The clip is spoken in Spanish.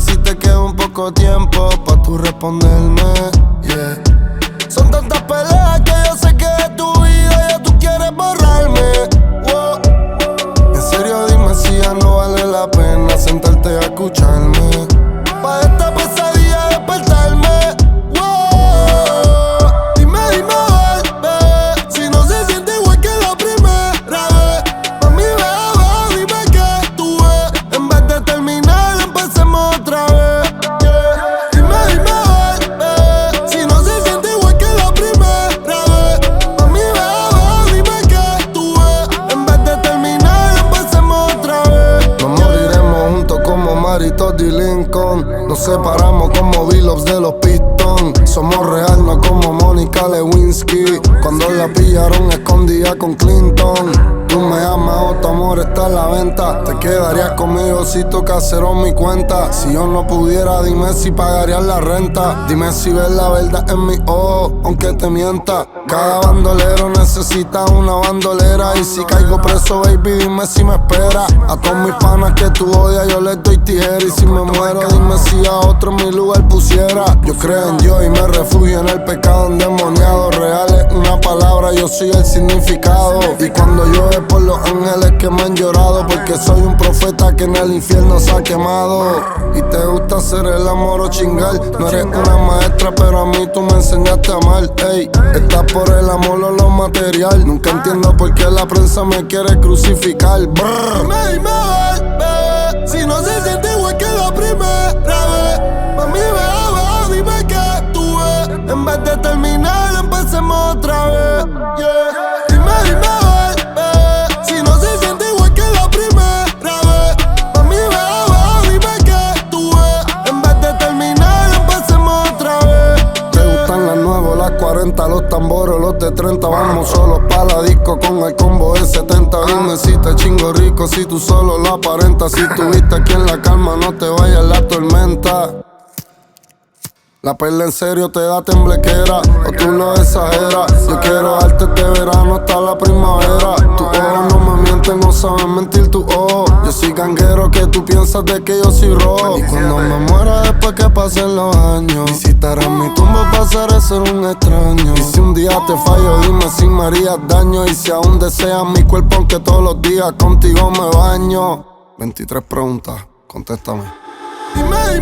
si te queda un poco tiempo pa' tú responderme, yeah. Son tantas peleas que yo sé que de tu vida ya tú quieres borrarme, wow. En serio dime si ya no vale la pena sentarte a escucharme, pa' esta pesadilla despertarme, wow. Dime, bebé, si no se siente igual que la primera vez. Mami, bebé, dime que tú ves. En vez de terminar, empecemos otra vez, yeah. Dime, bebé, si no se siente igual que la primera vez. Mami, bebé, dime que tú ves. En vez de terminar, empecemos otra vez, yeah. Nos moriremos juntos como Marito y Lincoln. Nos separamos como Billups de los Pistons. Somos real, no como Mónica Lewinsky. Cuando la pillaron escondida con Clinton. Tú me amas o tu amor está a la venta. Te quedarías conmigo si toca cero mi cuenta. Si yo no pudiera, dime si pagarías la renta. Dime si ves la verdad en mis ojos, aunque te mienta. Cada bandolero necesita una bandolera. Y si caigo preso, baby, dime si me espera. A todos mis panas que tú odias, yo les doy tijera. Y si me muero, dime si a otro en mi lugar pusiera. Yo creo en Dios y me refugio en el pecado endemoniado. Real es una palabra, yo soy el significado. Y cuando llueve por los ángeles que me han llorado, porque soy un profeta que en el infierno se ha quemado. Y te gusta hacer el amor o chingar. No eres una maestra, pero a mí tú me enseñaste a amar, ey. Estás por el amor o lo material. Nunca entiendo por qué la prensa me quiere crucificar. Dime, bebé, si no se siente igual que la primera vez. Mami, bebé, dime que tú ves. En vez de terminar, empecemos otra vez, yeah. Dime, bebé, si no se siente igual que la primera vez. Mami, bebé, dime que tú ves. En vez de terminar, empecemos otra vez, yeah. Te gustan las nuevas, las 40, los tambores, los de 30. Vamos solos pa' la disco con el combo de 70. Dime si te chingo rico, si tú solo lo aparentas. Si tuviste aquí en la calma, no te vayas la tormenta. La perla en serio te da temblequera, o tú lo exageras. Yo quiero darte de verano hasta la primavera. Tus ojos no me mienten, no saben mentir tus ojos. Yo soy ganguero que tú piensas de que yo soy rojo. Y cuando me muera después que pasen los años, visitarás mi tumba, pasaré a ser un extraño. Y si un día te fallo, dime si me harías daño. Y si aún deseas mi cuerpo, aunque todos los días contigo me baño. 23 preguntas, contéstame. Dime,